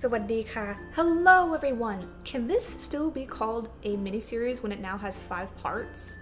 Sawadee-ka. Hello everyone! Can this still be called a miniseries when it now has 5 parts?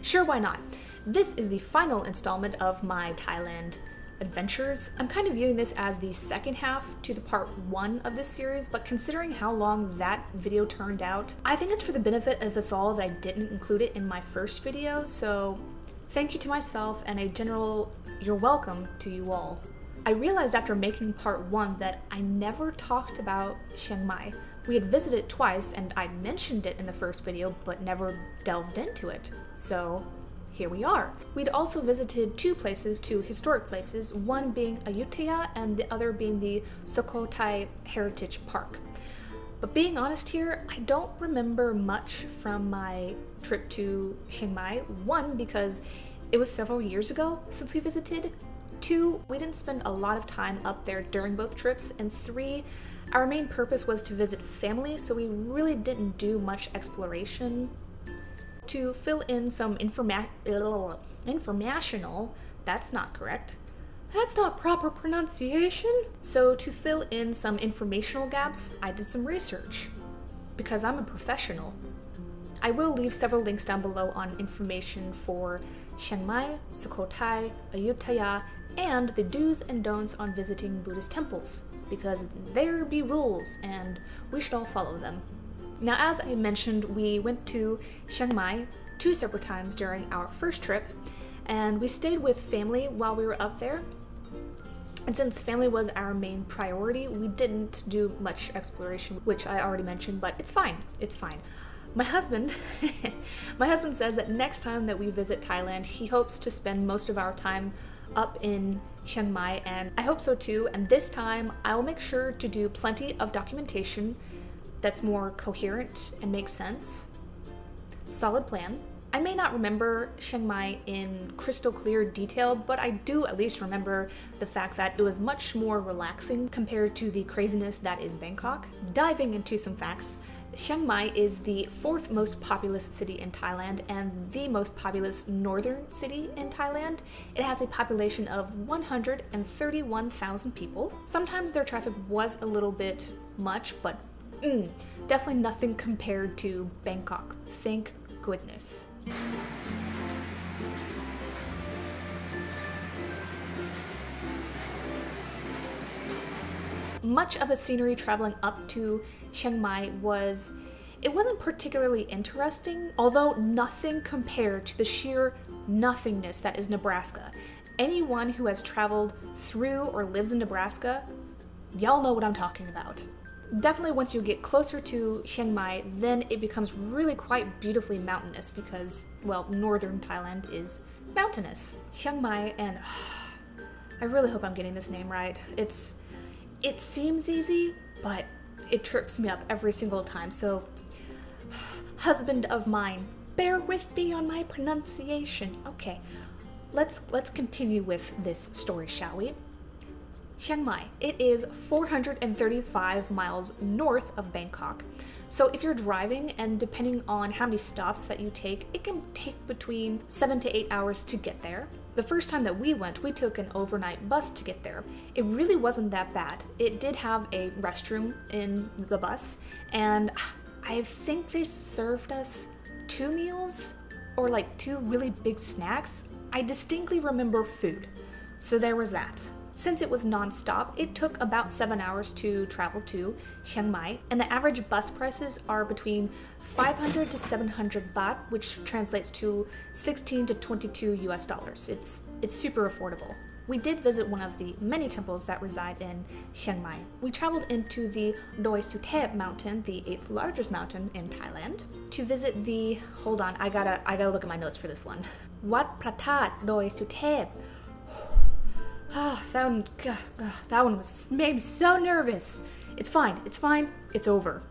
Sure, why not? This is the final installment of my Thailand adventures. I'm kind of viewing this as the second half to the part 1 of this series, but considering how long that video turned out, I think it's for the benefit of us all that I didn't include it in my first video, so thank you to myself and a general you're welcome to you all. I realized after making part 1 that I never talked about Chiang Mai. We had visited twice and I mentioned it in the first video but never delved into it. So here we are. We'd also visited 2 places, 2 historic places, one being Ayutthaya and the other being the Sukhothai Heritage Park. But being honest here, I don't remember much from my trip to Chiang Mai. 1, because it was several years ago since we visited. 2, we didn't spend a lot of time up there during both trips, and 3, our main purpose was to visit family, so we really didn't do much exploration. To fill in some informational, that's not correct. That's not proper pronunciation. So to fill in some informational gaps, I did some research, because I'm a professional. I will leave several links down below on information for Chiang Mai, Sukhothai, Ayutthaya, and the do's and don'ts on visiting Buddhist temples, because there be rules and we should all follow them. Now, as I mentioned, we went to Chiang Mai 2 separate times during our first trip, and we stayed with family while we were up there. And since family was our main priority, we didn't do much exploration, which I already mentioned, but it's fine. It's fine. My husband says that next time that we visit Thailand, he hopes to spend most of our time up in Chiang Mai, and I hope so too. And this time, I'll make sure to do plenty of documentation that's more coherent and makes sense. Solid plan. I may not remember Chiang Mai in crystal clear detail, but I do at least remember the fact that it was much more relaxing compared to the craziness that is Bangkok. Diving into some facts, Chiang Mai is the 4th most populous city in Thailand and the most populous northern city in Thailand. It has a population of 131,000 people. Sometimes their traffic was a little bit much, but definitely nothing compared to Bangkok. Thank goodness. Much of the scenery traveling up to Chiang Mai wasn't particularly interesting, although nothing compared to the sheer nothingness that is Nebraska. Anyone who has traveled through or lives in Nebraska, y'all know what I'm talking about. Definitely once you get closer to Chiang Mai, then it becomes really quite beautifully mountainous because, well, northern Thailand is mountainous. Chiang Mai, and I really hope I'm getting this name right. It seems easy, but it trips me up every single time, so husband of mine, bear with me on my pronunciation. Okay, let's continue with this story, shall we? Chiang Mai. It is 435 miles north of Bangkok. So if you're driving, and depending on how many stops that you take, it can take between 7 to 8 hours to get there. The first time that we went, we took an overnight bus to get there. It really wasn't that bad. It did have a restroom in the bus, and I think they served us 2 meals or like 2 really big snacks. I distinctly remember food. So there was that. Since it was non-stop, it took about 7 hours to travel to Chiang Mai, and the average bus prices are between 500 to 700 baht, which translates to 16 to 22 US dollars. It's super affordable. We did visit one of the many temples that reside in Chiang Mai. We traveled into the Doi Suthep Mountain, the 8th largest mountain in Thailand, to visit the, hold on, I gotta look at my notes for this one. Wat Pratat Doi Suthep. That one made me so nervous. It's fine, it's over.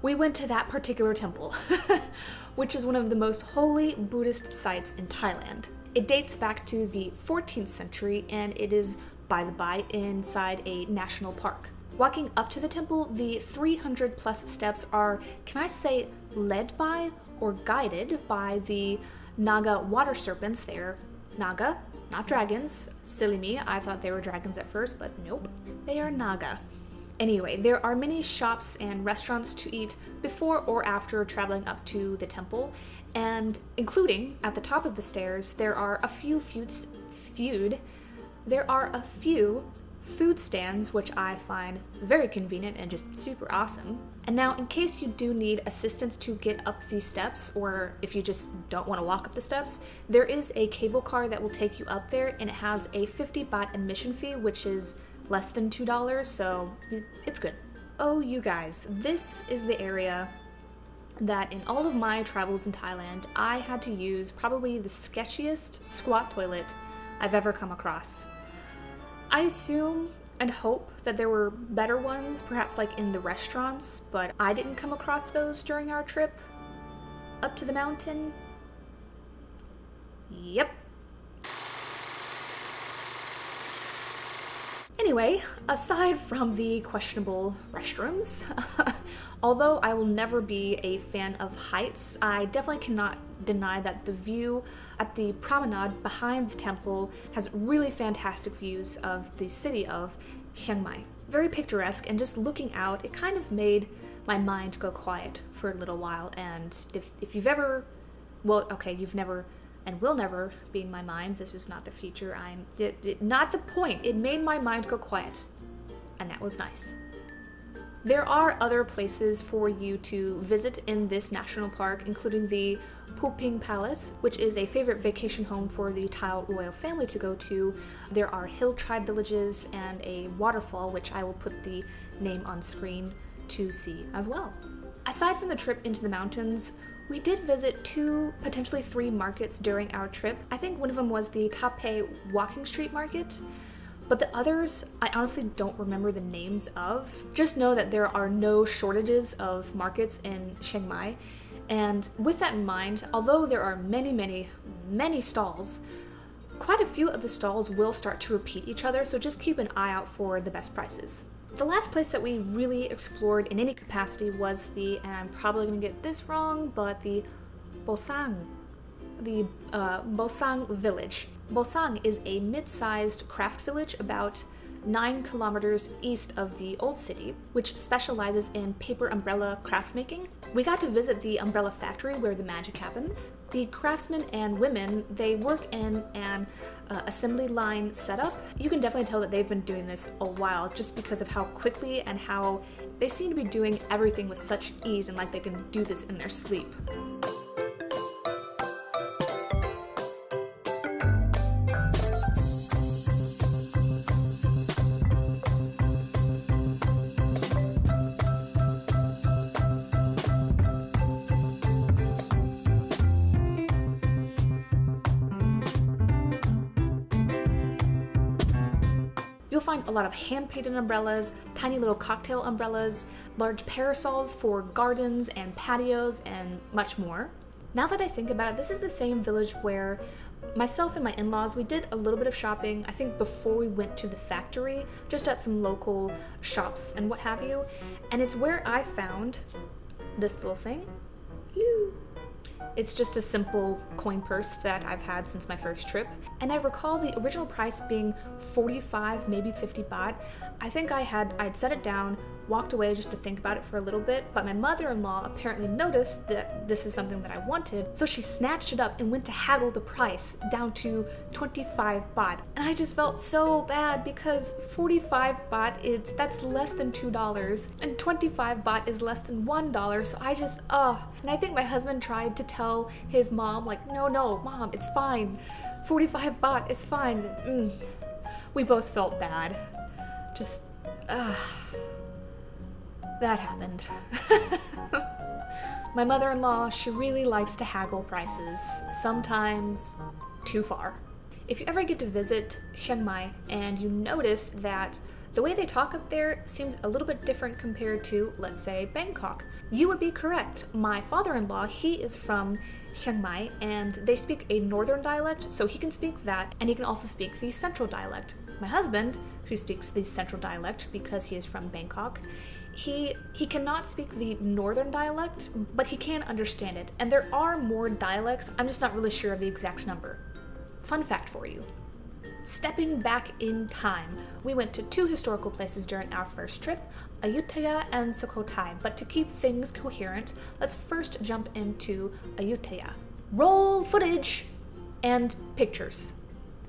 We went to that particular temple, which is one of the most holy Buddhist sites in Thailand. It dates back to the 14th century, and it is, by the by, inside a national park. Walking up to the temple, the 300 plus steps are, can I say, led by or guided by the Naga water serpents. They're Naga, not dragons. Silly me, I thought they were dragons at first, but nope. They are Naga. Anyway, there are many shops and restaurants to eat before or after traveling up to the temple, and including at the top of the stairs, there are a few food stands, which I find very convenient and just super awesome. And now, in case you do need assistance to get up these steps, or if you just don't want to walk up the steps, there is a cable car that will take you up there, and it has a 50 baht admission fee, which is less than $2, so it's good. Oh, you guys, this is the area that in all of my travels in Thailand, I had to use probably the sketchiest squat toilet I've ever come across. I assume and hope that there were better ones, perhaps like in the restaurants, but I didn't come across those during our trip up to the mountain. Yep. Anyway, aside from the questionable restrooms, although I will never be a fan of heights, I definitely cannot deny that the view at the promenade behind the temple has really fantastic views of the city of Chiang Mai. Very picturesque, and just looking out, it kind of made my mind go quiet for a little while. And if you've ever, well, okay, you've never and will never be in my mind. This is not the future. Not the point. It made my mind go quiet, and that was nice. There are other places for you to visit in this national park, including the Phuping Palace, which is a favorite vacation home for the Thai royal family to go to. There are hill tribe villages and a waterfall, which I will put the name on screen to see as well. Aside from the trip into the mountains, we did visit 2, potentially 3 markets during our trip. I think one of them was the Taipei Walking Street Market, but the others I honestly don't remember the names of. Just know that there are no shortages of markets in Chiang Mai, and with that in mind, although there are many stalls, quite a few of the stalls will start to repeat each other, so just keep an eye out for the best prices. The last place that we really explored in any capacity was and I'm probably going to get this wrong, but the Bosang village. Bosang is a mid-sized craft village about 9 kilometers east of the old city, which specializes in paper umbrella craft making. We got to visit the umbrella factory where the magic happens. The craftsmen and women, they work in an assembly line setup. You can definitely tell that they've been doing this a while just because of how quickly and how they seem to be doing everything with such ease, and like they can do this in their sleep. You'll find a lot of hand-painted umbrellas, tiny little cocktail umbrellas, large parasols for gardens and patios, and much more. Now that I think about it, this is the same village where myself and my in-laws, we did a little bit of shopping, I think before we went to the factory, just at some local shops and what have you. And it's where I found this little thing. It's just a simple coin purse that I've had since my first trip, and I recall the original price being 45, maybe 50 baht. I think I'd set it down, walked away just to think about it for a little bit, but my mother-in-law apparently noticed that this is something that I wanted, so she snatched it up and went to haggle the price down to 25 baht. And I just felt so bad because 45 baht, that's less than $2, and 25 baht is less than $1, so I just, And I think my husband tried to tell his mom, like, no, mom, it's fine. 45 baht is fine. We both felt bad. Just, that happened. My mother-in-law, she really likes to haggle prices, sometimes too far. If you ever get to visit Chiang Mai and you notice that the way they talk up there seems a little bit different compared to, let's say, Bangkok, you would be correct. My father-in-law, he is from Chiang Mai, and they speak a northern dialect, so he can speak that, and he can also speak the central dialect. My husband, who speaks the central dialect because he is from Bangkok, he cannot speak the northern dialect, but he can understand it. And there are more dialects, I'm just not really sure of the exact number. Fun fact for you. Stepping back in time, we went to two historical places during our first trip, Ayutthaya and Sukhothai, but to keep things coherent, let's first jump into Ayutthaya. Roll footage and pictures.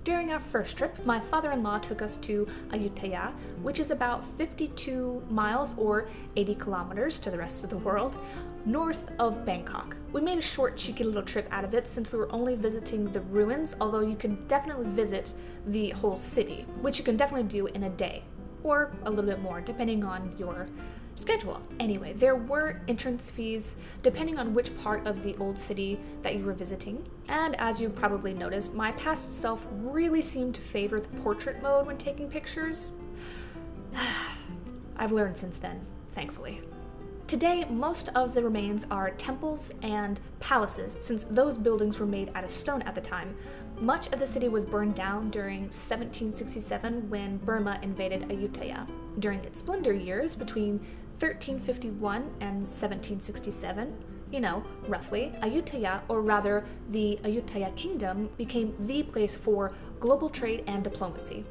During our first trip, my father-in-law took us to Ayutthaya, which is about 52 miles or 80 kilometers to the rest of the world, north of Bangkok. We made a short, cheeky little trip out of it since we were only visiting the ruins, although you can definitely visit the whole city, which you can definitely do in a day, or a little bit more, depending on your schedule. Anyway, there were entrance fees depending on which part of the old city that you were visiting. And as you've probably noticed, my past self really seemed to favor the portrait mode when taking pictures. I've learned since then, thankfully. Today, most of the remains are temples and palaces, since those buildings were made out of stone at the time. Much of the city was burned down during 1767 when Burma invaded Ayutthaya. During its splendor years, between 1351 and 1767, roughly, Ayutthaya, or rather the Ayutthaya Kingdom, became the place for global trade and diplomacy.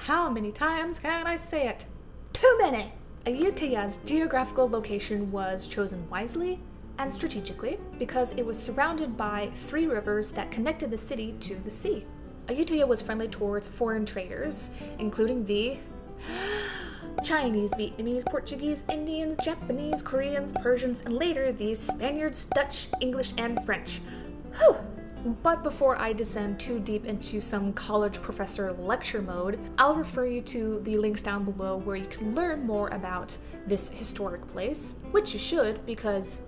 How many times can I say it? Too many! Ayutthaya's geographical location was chosen wisely and strategically because it was surrounded by 3 rivers that connected the city to the sea. Ayutthaya was friendly towards foreign traders, including the Chinese, Vietnamese, Portuguese, Indians, Japanese, Koreans, Persians, and later the Spaniards, Dutch, English, and French. Whew! But before I descend too deep into some college professor lecture mode, I'll refer you to the links down below where you can learn more about this historic place, which you should because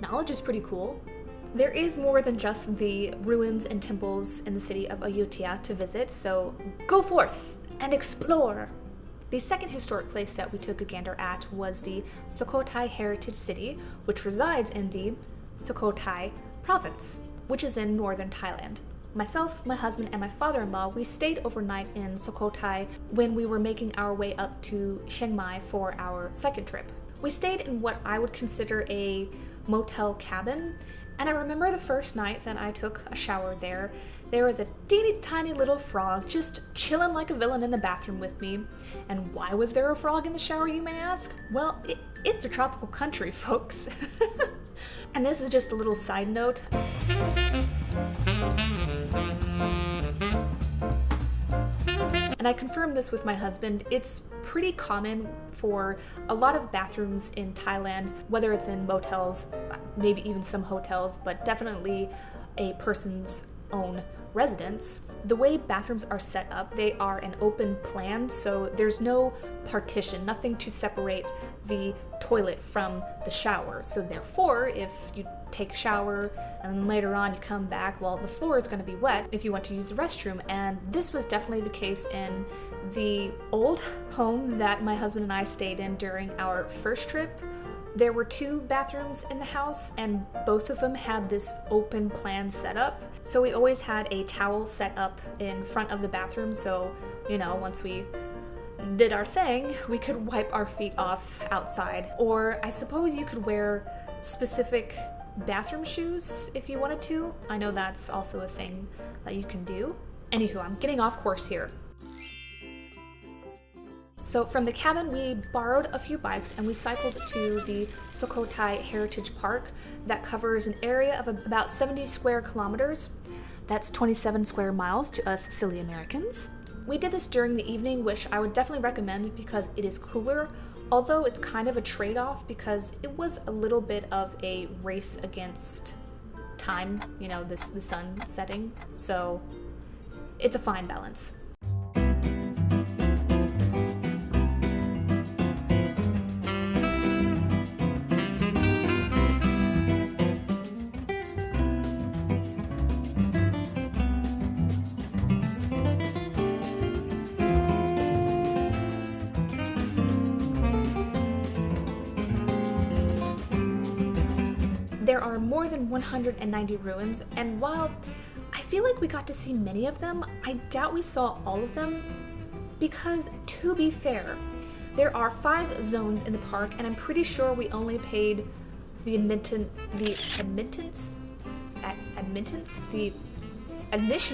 knowledge is pretty cool. There is more than just the ruins and temples in the city of Ayutthaya to visit, so go forth and explore! The second historic place that we took a gander at was the Sukhothai Heritage City, which resides in the Sukhothai province, which is in northern Thailand. Myself, my husband, and my father-in-law, we stayed overnight in Sukhothai when we were making our way up to Chiang Mai for our second trip. We stayed in what I would consider a motel cabin, and I remember the first night that I took a shower there, there was a teeny tiny little frog just chilling like a villain in the bathroom with me. And why was there a frog in the shower, you may ask? Well, it's a tropical country, folks. And this is just a little side note. And I confirmed this with my husband. It's pretty common for a lot of bathrooms in Thailand, whether it's in motels, maybe even some hotels, but definitely a person's own residence. The way bathrooms are set up, they are an open plan, so there's no partition, nothing to separate the toilet from the shower. So therefore, if you take a shower and then later on you come back, well, the floor is going to be wet if you want to use the restroom. And this was definitely the case in the old home that my husband and I stayed in during our first trip. There were 2 bathrooms in the house, and both of them had this open plan setup. So we always had a towel set up in front of the bathroom, so, once we did our thing, we could wipe our feet off outside. Or I suppose you could wear specific bathroom shoes if you wanted to. I know that's also a thing that you can do. Anywho, I'm getting off course here. So from the cabin, we borrowed a few bikes and we cycled to the Sukhothai Heritage Park that covers an area of about 70 square kilometers. That's 27 square miles to us silly Americans. We did this during the evening, which I would definitely recommend because it is cooler, although it's kind of a trade-off because it was a little bit of a race against time, the sun setting. So it's a fine balance. There are more than 190 ruins, and while I feel like we got to see many of them, I doubt we saw all of them because, to be fair, there are 5 zones in the park, and I'm pretty sure we only paid the admission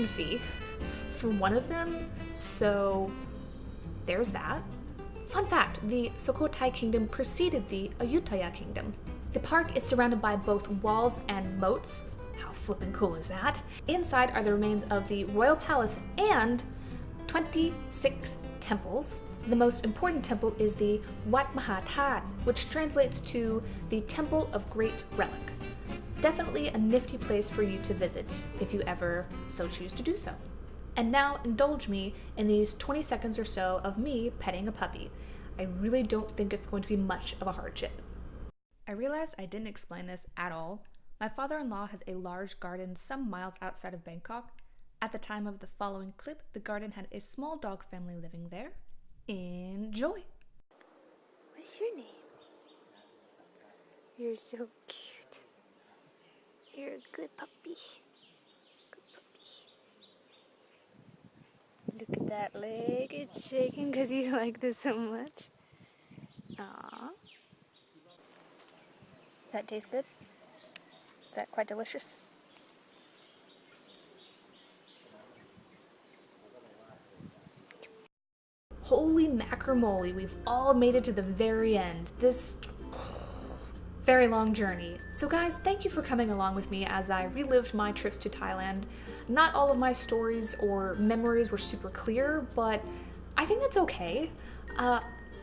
fee from one of them, so there's that. Fun fact, the Sukhothai kingdom preceded the Ayutthaya kingdom. The park is surrounded by both walls and moats. How flippin' cool is that? Inside are the remains of the royal palace and 26 temples. The most important temple is the Wat Mahathat, which translates to the Temple of Great Relic. Definitely a nifty place for you to visit if you ever so choose to do so. And now indulge me in these 20 seconds or so of me petting a puppy. I really don't think it's going to be much of a hardship. I realized I didn't explain this at all. My father-in-law has a large garden some miles outside of Bangkok. At the time of the following clip, the garden had a small dog family living there. Enjoy! What's your name? You're so cute. You're a good puppy. Good puppy. Look at that leg. It's shaking because you like this so much. Aww. Does that taste good? Is that quite delicious? Holy macromoly, we've all made it to the very end. This very long journey. So guys, thank you for coming along with me as I relived my trips to Thailand. Not all of my stories or memories were super clear, but I think that's okay.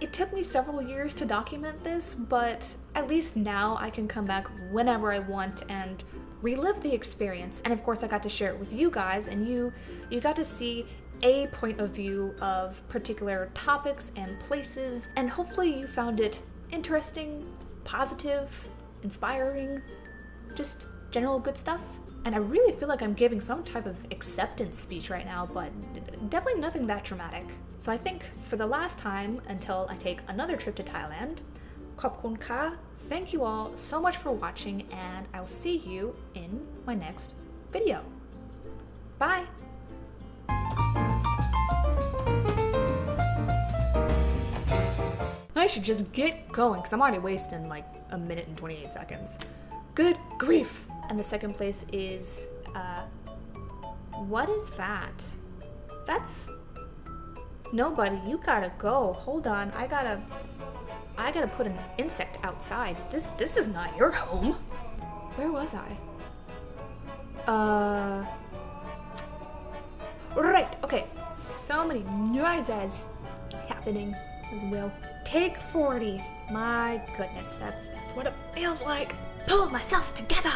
It took me several years to document this, but at least now I can come back whenever I want and relive the experience. And of course I got to share it with you guys, and you got to see a point of view of particular topics and places, and hopefully you found it interesting, positive, inspiring, just general good stuff. And I really feel like I'm giving some type of acceptance speech right now, but definitely nothing that dramatic. So I think for the last time, until I take another trip to Thailand, Khop Kun Ka, thank you all so much for watching, and I'll see you in my next video. Bye! I should just get going because I'm already wasting like a minute and 28 seconds. Good grief! And the second place is, what is that? That's nobody. You gotta go. Hold on. I gotta put an insect outside. This is not your home. Where was I? Right. Okay. So many noises happening as well. Take 40. My goodness, that's what it feels like. Pull myself together.